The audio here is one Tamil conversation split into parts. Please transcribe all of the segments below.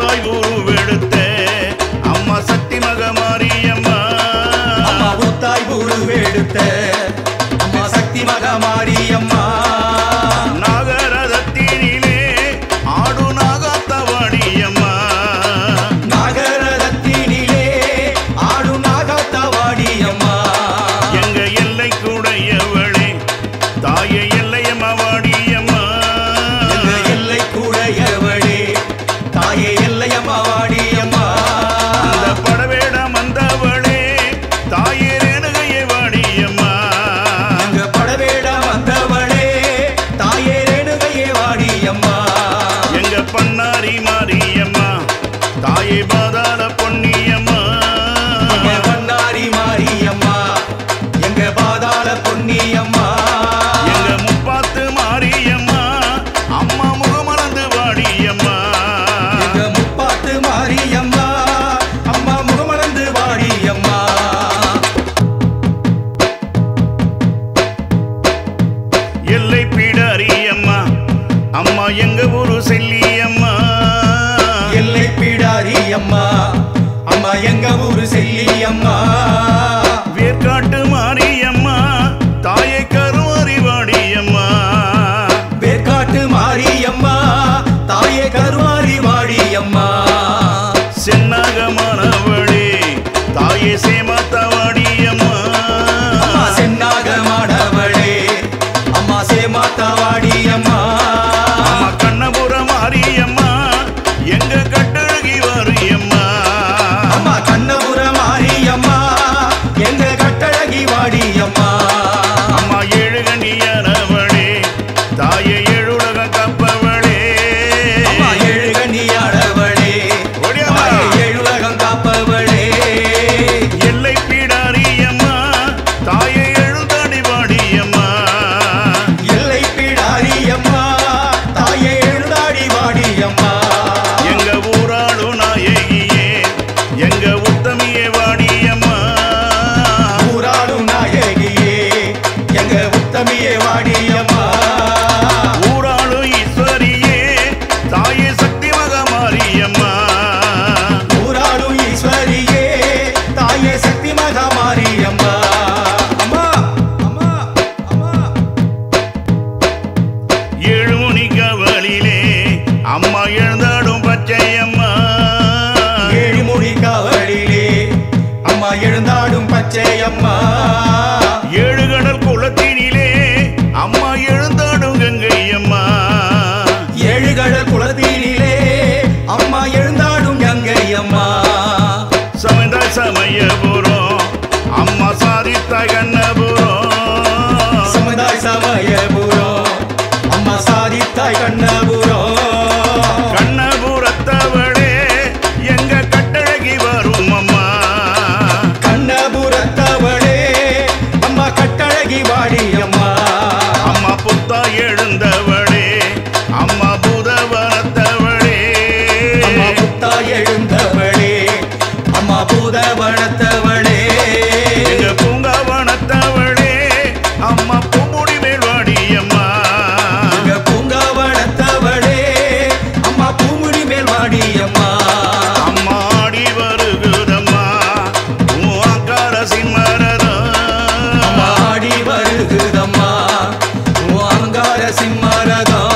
புத்தாய் உருவெடுத்த அம்மா சக்தி மகமாரியம்மா அம்மா புத்தாய் உருவெடுத்த அம்மா சக்தி மகமாரியம்மா நாகரதத்தினிலே ஆடு நாகாத்தவாடியம்மா நாகரதத்தினிலே ஆடு நாகாத்தவாடியம்மா எங்க எல்லை கூடையவளே தாயே எல்லையம்மா வாடியம்மா எங்க எல்லை கூடையவளே தாயே எல்லையம்மா வாடியம்மா அந்த படவேடம் வந்தவளே தாயே ரேணுகையே வாடியம்மா எங்க படவேடம் வந்தவளே தாயே ரேணுகையே வாடியம்மா எங்க பண்ணாரி மாரியம்மா தாயே பாதாள பொன்னியம்மா எங்க பண்ணாரி மாரியம்மா எங்க பாதாள பொன்னியம்மா எங்க முப்பாத்து மாரியம்மா அம்மா முகமலர்ந்து வாடியம்மா எங்க முப்பாத்து மாரியம்மா அம்மா முகமலர்ந்து வாடியம்மா எல்லை பீடாரியம்மா அம்மா எங்க ஊரு செல்லியம்மா எல்லை பீடாரியம்மா அம்மா எங்க ஊரு செல்லியம்மா வேர்க்காட்டு மாரியம்மா தாயை கருவாரி வாடியம்மா வேர்க்காட்டு மாரியம்மா தாயே கருவாரி வாடியம்மா சென்னாகமானவளே தாயே சேமாத்தா வாடியம்மா அம்மா சென்னாகமானவளே அம்மா சேமாத்தா வாடியம்மா அம்மா கண்ணபுர மாரியம்மா எங்க கட்டழகி வாரியம்மா அம்மா கண்ணபுர மாரியம்மா எங்க கட்டழகி வாடியம்மா அம்மா ஏழுகனியானவளே தாயே ஏழுலகம் காப்பவளே அம்மா ஏழுகனியானவளே ஓடியாம்மா. தாயே ஏழுலகம் காப்பவளே எல்லை பீடாரியம்மா தாயே எழுந்தாடி வாடியம்மா எல்லை பீடாரியம்மா தாயே எழுதாடி வாடியம்மா எங்க ஊராளு நாயகியே எங்க உத்தமியே வாடியம்மா ஊராளும் நாயகியே எங்க உத்தமியே வாடியம்மா ஊராளு ஈஸ்வரியே தாயே சக்தி மகமாரியம்மா ஊராளும் ஈஸ்வரியே தாயே சக்தி மகமாரியம்மா அம்மா அம்மா அம்மா ஏழு மணி கவலிலே அம்மா எழுந்தாடும் பச்சையம்மா ஏழு மொழி காவலிலே அம்மா எழுந்தாடும் பச்சையம்மா ஏழு கடல் குளத்தினிலே அம்மா எழுந்தாடும் கங்கையம்மா ஏழு கடல் குளத்தினிலே அம்மா எழுந்தாடும் கங்கையம்மா சமைந்த சமயபுரம் அம்மா சாதித்தாய் கண்ணபுரம் சமுதாய் சமயபுரம் அம்மா சாதித்தாய் கண்ணபுரம் கண்ணபுரத்தவளே எங்க கட்டழகி வரும் அம்மா கண்ணபுரத்தவளே அம்மா கட்டழகி வாடியம்மா அம்மா புத்தா எழுந்தவளே அம்மா பூதவனத்தவளே அம்மா புத்தா எழுந்தவளே அம்மா பூதவனத்தவளே எங்க பூங்காவனத்தவளே அம்மா பூமுடி மேல் வாடியம்மா எங்க பூங்காவனத்தவளே அம்மா பூமுடி மேல் வாடியம்மா அம்மா ஆடி வருகுதம்மா ஆக்கார சிம்மரதம் அம்மா ஆடி வருகுதம்மா அங்கார சிம்மரதம்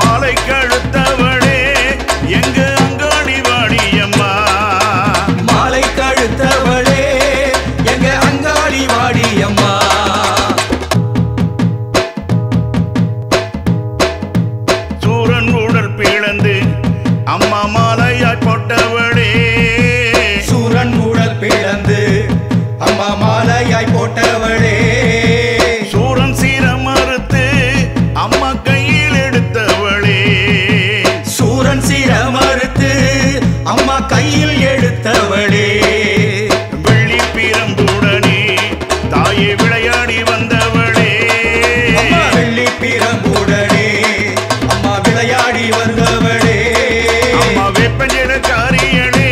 மாலை கழுத்தவளே எங்க அங்காடி வாடியம்மா மாலை கழுத்தவளே எங்க அங்காளி வாடியம்மா சூரன் உடல் பிளந்து அம்மா மாலையாய் போட்டவளே சூரன் உடல் பிளந்து அம்மா மாலையாய் போட்டவளே சூரன் சீரம் மறுத்து அம்மா கையில் எடுத்தவளே சூரன் சிரமறுத்து அம்மா கையில் எடுத்தவளே வெள்ளி பிரம்புடனே தாயே விளையாடி வந்தவளே அம்மா வெள்ளி பிரம்புடனே அம்மா விளையாடி வந்தவளே அம்மா வேப்பஞ்சன காரியளே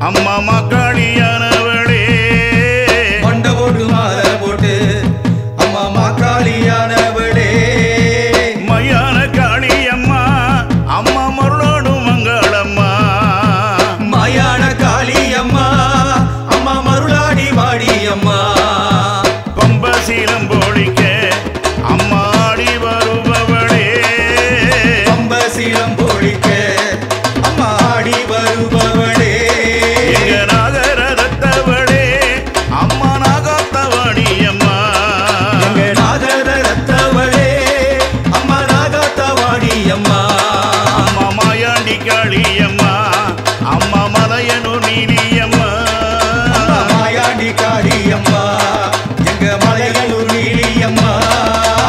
அம்மா மாக்காளியானவளே மண்ட போட்டு மாலை போட்டு அம்மா மாக்காளியானவளே மையான காளியம்மா அம்மா மருளோடு மங்களம்மா மாயான காளியம்மா அம்மா மருளாடி வாடியம்மா பம்பசீலம் போலிக்க அம்மா ஆடி வருபவளே பம்பசீலம் போலிக்க அம்மா ஆடி வருபவளே எங்க நாகரத்தவளே அம்மா நாகத்தவாணியம்மா எங்க நாகரத்தவளே அம்மா நாகத்தவாணியம்மா அம்மா மாயாண்டி காளியம்மா அம்மா மலையனூர் நீலியம்மா அம்மா மாயாண்டி காளியம்மா எங்க மலையனூர் நீலியம்மா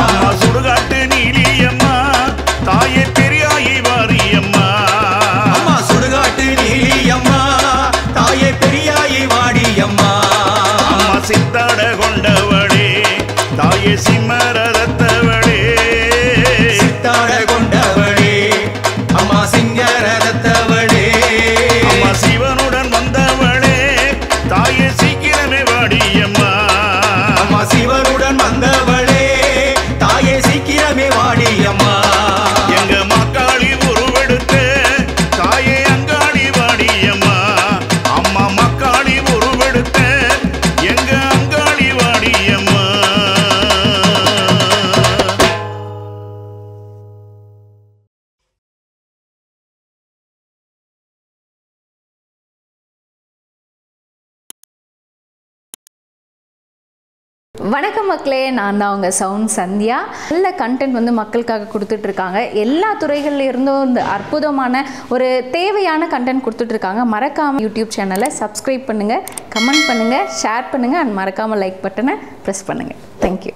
அம்மா சுடுகாட்டு நீலியம்மா தாயே பெரியாயி வாரியம்மா அம்மா சுடுகாட்டு நீலியம்மா தாயே பெரியாயி வாடியம்மா அம்மா சித்தாட கொண்டவளே தாயே சிம்மரத்தவளே சித்தாட கொண்டவளே அம்மா சிங்கரதத்தவளே அம்மா சிவனுடன் வந்தவளே தாயே சீக்கிரமே வாடியம்மா அம்மா சிவனுடன் வந்தவளே தாயே சீக்கிரமே வாடியம்மா எங்க மாக்காளி உருவெடுத்து தாயே அங்காளி வாடியம்மா அம்மா மாக்காளி உருவெடுத்து எங்க அங்காளி வாடியம்மா வணக்கம் மக்களே, நான் தான் உங்கள் சவுண்ட் சந்தியா. நல்ல கண்டென்ட் வந்து மக்களுக்காக கொடுத்துட்ருக்காங்க. எல்லா துறைகளில் இருந்தும் இந்த அற்புதமான ஒரு தேவையான கண்டென்ட் கொடுத்துட்ருக்காங்க. மறக்காமல் யூடியூப் சேனலை சப்ஸ்கிரைப் பண்ணுங்கள், கமெண்ட் பண்ணுங்கள், ஷேர் பண்ணுங்கள் அண்ட் மறக்காமல் லைக் பட்டனை ப்ரெஸ் பண்ணுங்கள். தேங்க்யூ.